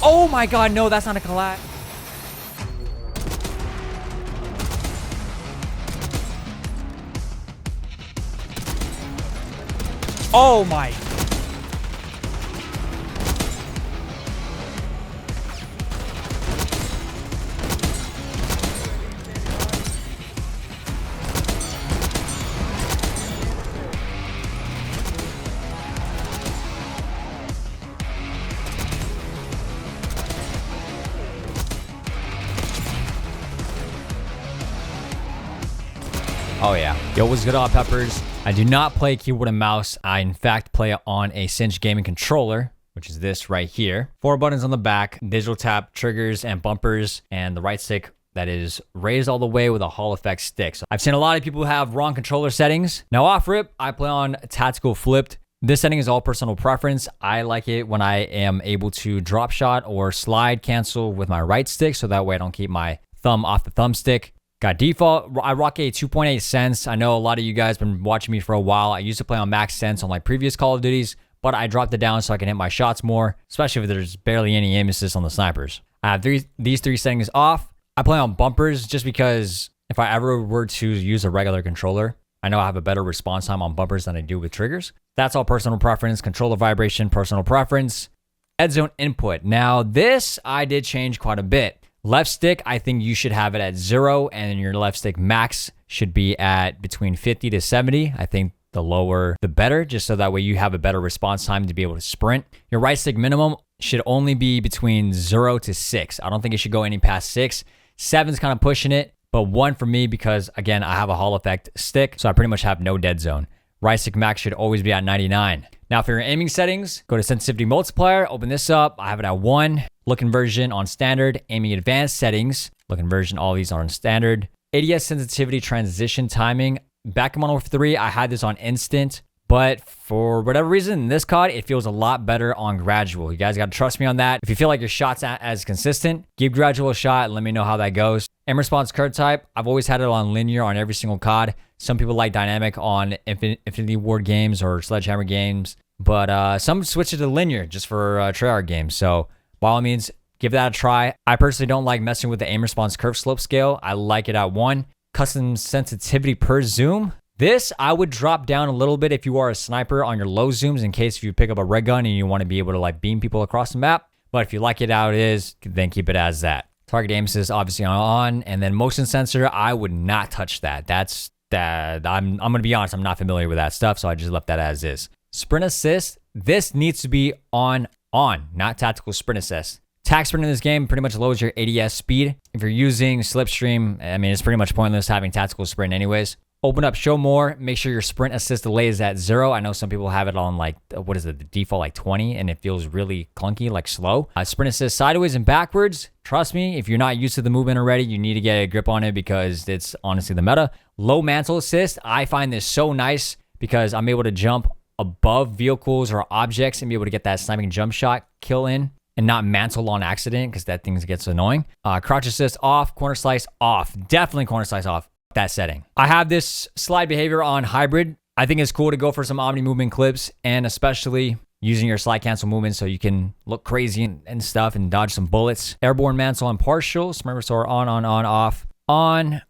Oh my god, no, that's not a collapse. Oh my. Oh yeah. Yo, what's good, all peppers? I do not play keyboard and mouse. I, in fact, play on a Cinch gaming controller, which is this right here. 4 buttons on the back, digital tap, triggers, and bumpers, and the right stick that is raised all the way with a Hall effect stick. So I've seen a lot of people have wrong controller settings. Now, off rip, I play on tactical flipped. This setting is all personal preference. I like it when I am able to drop shot or slide cancel with my right stick, so that way I don't keep my thumb off the thumbstick. Got default. I rock a 2.8 cents. I know a lot of you guys have been watching me for a while. I used to play on max cents on like previous Call of Duties, but I dropped it down so I can hit my shots more, especially if there's barely any aim assist on the snipers. I have these three settings off. I play on bumpers just because if I ever were to use a regular controller, I know I have a better response time on bumpers than I do with triggers. That's all personal preference. Controller vibration, personal preference. Deadzone input. Now this I did change quite a bit. Left stick, I think you should have it at 0, and your left stick max should be at between 50 to 70. I think the lower, the better, just so that way you have a better response time to be able to sprint. Your right stick minimum should only be between 0 to 6. I don't think it should go any past 6. 7's kind of pushing it, but 1 for me because, again, I have a Hall effect stick, so I pretty much have no dead zone. Right stick max should always be at 99. Now, for your aiming settings, go to sensitivity multiplier, open this up. I have it at 1. Look inversion on standard, aiming advanced settings. Look inversion, all these are on standard. ADS sensitivity transition timing. Back in Modern Warfare 3, I had this on instant, but for whatever reason, in this COD, it feels a lot better on gradual. You guys got to trust me on that. If you feel like your shot's not as consistent, give gradual a shot and let me know how that goes. Aim response curve type, I've always had it on linear on every single COD. Some people like dynamic on Infinity Ward games or Sledgehammer games, but some switch it to linear just for Treyarch games. So by all means, give that a try. I personally don't like messing with the aim response curve slope scale. I like it at 1. Custom sensitivity per zoom. This, I would drop down a little bit if you are a sniper on your low zooms in case if you pick up a red gun and you want to be able to like beam people across the map. But if you like it how it is, then keep it as that. Target aim assist obviously on, and then motion sensor, I would not touch that. That's that. I'm going to be honest, I'm not familiar with that stuff, so I just left that as is. Sprint assist, this needs to be on, not tactical sprint assist. Tac sprint in this game pretty much lowers your ADS speed. If you're using slipstream, I mean, it's pretty much pointless having tactical sprint anyways. Open up show more, make sure your sprint assist delay is at 0. I know some people have it on like, what is it, the default like 20, and it feels really clunky, like slow. Sprint assist sideways and backwards. Trust me, if you're not used to the movement already, you need to get a grip on it because it's honestly the meta. Low mantle assist, I find this so nice because I'm able to jump above vehicles or objects and be able to get that sniping jump shot kill in and not mantle on accident because that thing gets annoying. Crouch assist off, corner slice off. Definitely corner slice off. That setting. I have this slide behavior on hybrid. I think it's cool to go for some omni movement clips and especially using your slide cancel movement so you can look crazy and stuff and dodge some bullets. Airborne mantle on partial. Smurf SoaR on, off. On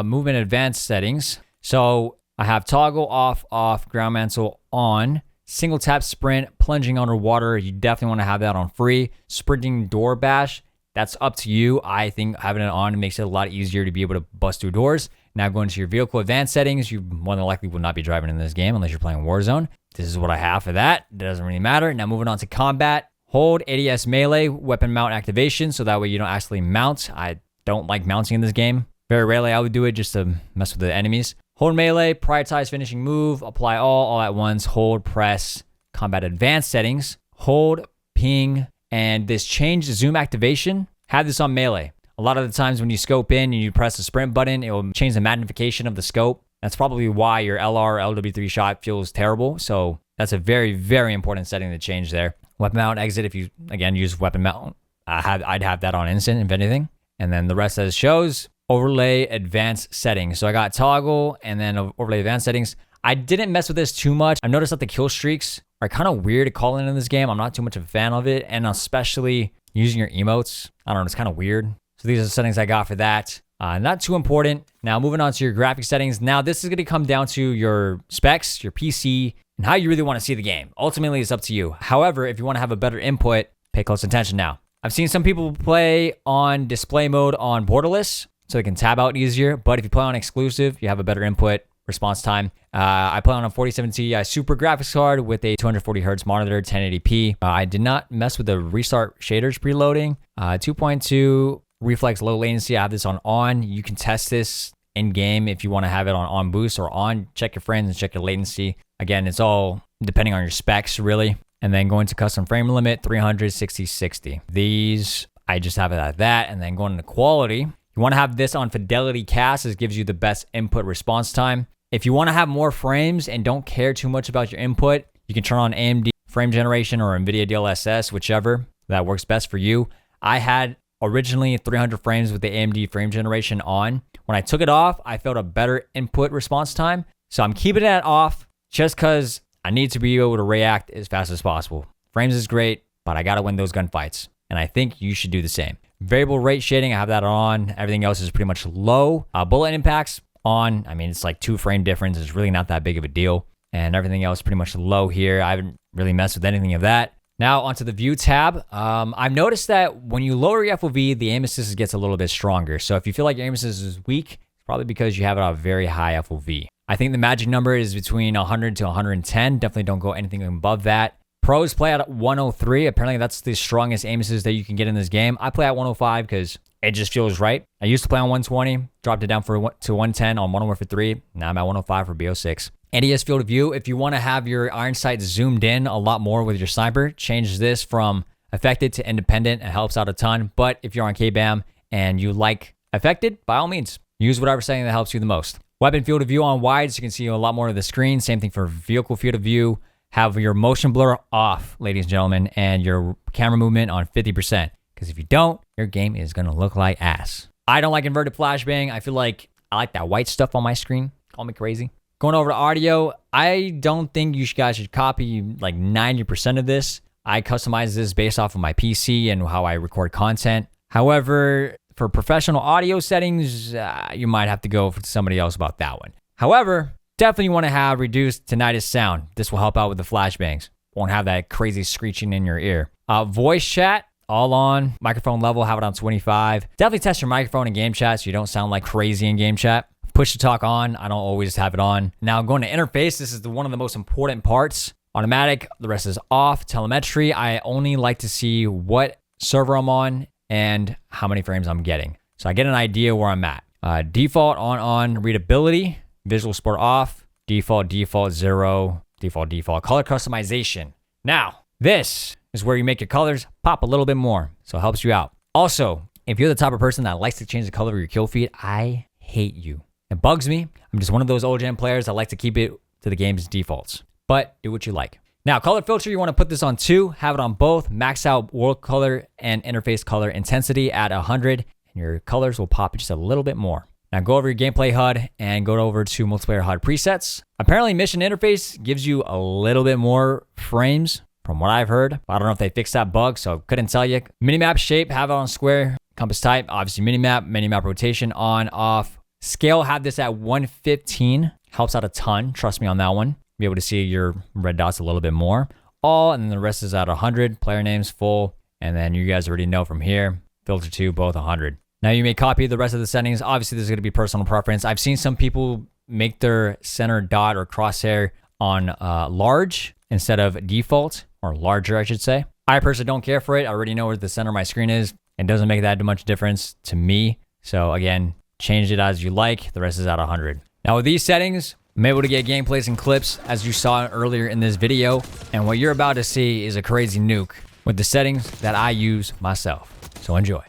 movement advanced settings. So I have toggle off, ground mantle on. Single tap sprint, plunging underwater. You definitely want to have that on free. Sprinting door bash. That's up to you. I think having it on makes it a lot easier to be able to bust through doors. Now going to your vehicle advanced settings, you more than likely will not be driving in this game unless you're playing Warzone. This is what I have for that. It doesn't really matter. Now moving on to combat. Hold ADS melee, weapon mount activation, so that way you don't actually mount. I don't like mounting in this game. Very rarely I would do it just to mess with the enemies. Hold melee, prioritize finishing move, apply all at once, hold, press, combat advanced settings, hold, ping, and this change zoom activation, have this on melee. A lot of the times when you scope in and you press the sprint button, it will change the magnification of the scope. That's probably why your LR or LW3 shot feels terrible. So that's a very, very important setting to change there. Weapon mount exit, if you, again, use weapon mount, I'd have that on instant, if anything. And then the rest as shows. Overlay advanced settings. So I got toggle and then overlay advanced settings. I didn't mess with this too much. I've noticed that the kill streaks are kind of weird to call in this game. I'm not too much of a fan of it. And especially using your emotes. I don't know, it's kind of weird. So these are the settings I got for that. Not too important. Now moving on to your graphic settings. Now this is going to come down to your specs, your PC, and how you really want to see the game. Ultimately, it's up to you. However, if you want to have a better input, pay close attention now. I've seen some people play on display mode on borderless, so they can tab out easier. But if you play on exclusive, you have a better input response time. I play on a 4070 Ti Super graphics card with a 240 Hz monitor, 1080p. I did not mess with the restart shaders preloading. 2.2 reflex low latency. I have this on. You can test this in game if you want to have it on boost or on. Check your frames and check your latency. Again, it's all depending on your specs, really. And then going to custom frame limit, 300, 60, 60. These, I just have it at that. And then going into quality, you want to have this on fidelity cast. This gives you the best input response time. If you want to have more frames and don't care too much about your input, you can turn on AMD frame generation or NVIDIA DLSS, whichever that works best for you. I had originally 300 frames with the AMD frame generation on. When I took it off, I felt a better input response time. So I'm keeping that off just because I need to be able to react as fast as possible. Frames is great, but I got to win those gunfights. And I think you should do the same. Variable rate shading, I have that on. Everything else is pretty much low. Bullet impacts on. I mean, it's like 2 frame difference. It's really not that big of a deal. And everything else pretty much low here. I haven't really messed with anything of that. Now onto the view tab. I've noticed that when you lower your FOV, the aim assist gets a little bit stronger. So if you feel like your aim assist is weak, it's probably because you have it on a very high FOV. I think the magic number is between 100 to 110. Definitely don't go anything above that. Pros play at 103. Apparently that's the strongest aim assist that you can get in this game. I play at 105 because it just feels right. I used to play on 120, dropped it down to 110 on 104 for 3. Now I'm at 105 for BO6. NDS field of view, if you want to have your iron sights zoomed in a lot more with your sniper, change this from affected to independent. It helps out a ton. But if you're on KBAM and you like affected, by all means, use whatever setting that helps you the most. Weapon field of view on wide, so you can see a lot more of the screen. Same thing for vehicle field of view. Have your motion blur off, ladies and gentlemen, and your camera movement on 50%. Because if you don't, your game is going to look like ass. I don't like inverted flashbang. I feel like I like that white stuff on my screen. Call me crazy. Going over to audio, I don't think you guys should copy like 90% of this. I customize this based off of my PC and how I record content. However, for professional audio settings, you might have to go for somebody else about that one. However, definitely want to have reduced tinnitus sound. This will help out with the flashbangs. Won't have that crazy screeching in your ear. Voice chat, all on. Microphone level, have it on 25. Definitely test your microphone in game chat so you don't sound like crazy in game chat. Push to talk on. I don't always have it on. Now going to interface, this is one of the most important parts. Automatic, the rest is off. Telemetry, I only like to see what server I'm on and how many frames I'm getting. So I get an idea where I'm at. Default on. Readability, visual support off. Default 0. Default. Color customization. Now, this is where you make your colors pop a little bit more. So it helps you out. Also, if you're the type of person that likes to change the color of your kill feed, I hate you. It bugs me. I'm just one of those old gen players that like to keep it to the game's defaults. But do what you like. Now, color filter, you want to put this on 2. Have it on both. Max out world color and interface color intensity at 100. And your colors will pop just a little bit more. Now go over your gameplay HUD and go over to multiplayer HUD presets. Apparently mission interface gives you a little bit more frames from what I've heard. I don't know if they fixed that bug, so couldn't tell you. Minimap shape, have it on square. Compass type, obviously minimap rotation on, off. Scale, have this at 115. Helps out a ton, trust me on that one. Be able to see your red dots a little bit more. All, and then the rest is at 100. Player names full. And then you guys already know from here, filter 2, both 100. Now you may copy the rest of the settings. Obviously, this is going to be personal preference. I've seen some people make their center dot or crosshair on large instead of default, or larger, I should say. I personally don't care for it. I already know where the center of my screen is. It doesn't make that much difference to me. So again, change it as you like. The rest is at 100. Now with these settings, I'm able to get gameplays and clips as you saw earlier in this video. And what you're about to see is a crazy nuke with the settings that I use myself. So enjoy.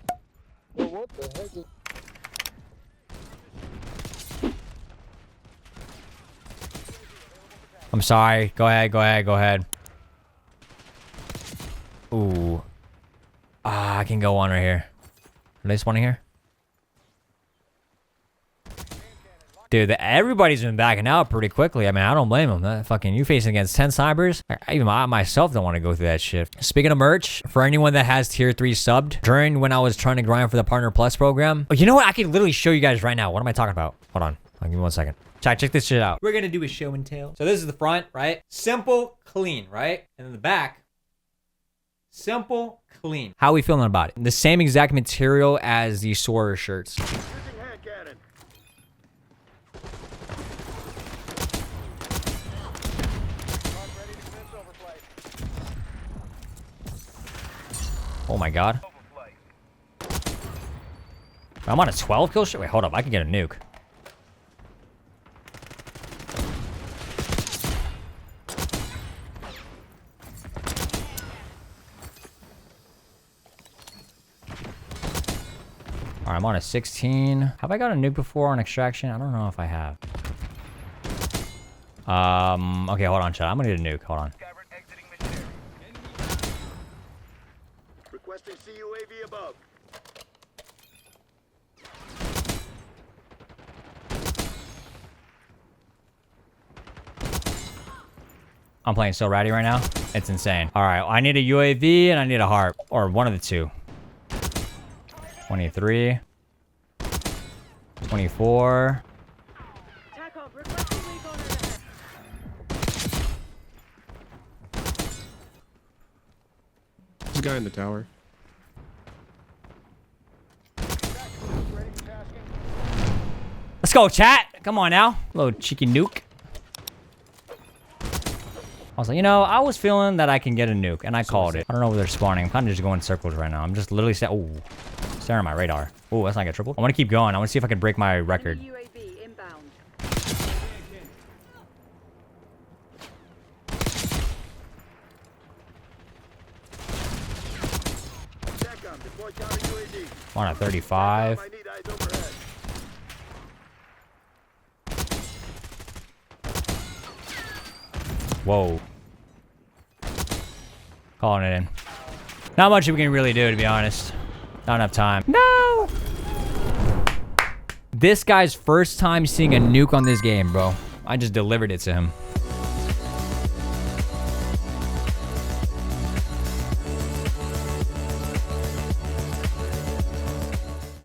What the heck is... I'm sorry. Go ahead. Ooh. I can go one right here. Are they spawning here? Dude, everybody's been backing out pretty quickly. I mean, I don't blame them. That fucking you facing against 10 snipers. Even I myself don't want to go through that shit. Speaking of merch, for anyone that has tier 3 subbed, during when I was trying to grind for the Partner Plus program, oh, you know what? I can literally show you guys right now. What am I talking about? Hold on. Give me 1 second. Check this shit out. We're gonna do a show and tell. So this is the front, right? Simple, clean, right? And then the back, simple, clean. How are we feeling about it? The same exact material as the SoaR shirts. Oh my god. I'm on a 12 kill shot. Wait, hold up. I can get a nuke. All right, I'm on a 16. Have I got a nuke before on extraction? I don't know if I have. Okay, hold on, chat. I'm gonna get a nuke. Hold on. Requesting CUAV above. I'm playing so ratty right now. It's insane. All right, I need a UAV and I need a harp. Or one of the two. 23. 24. There's a guy in the tower. Let's go, chat. Come on now. Little cheeky nuke. I was like, you know, I was feeling that I can get a nuke, and I called it. I don't know where they're spawning. I'm kind of just going in circles right now. I'm just literally staring at my radar. Oh, that's not get tripled. I want to keep going. I want to see if I can break my record. UAV inbound. I'm on a 35. I need eyes overhead. Whoa. Calling it in. Not much we can really do, to be honest. Not enough time. No! This guy's first time seeing a nuke on this game, bro. I just delivered it to him.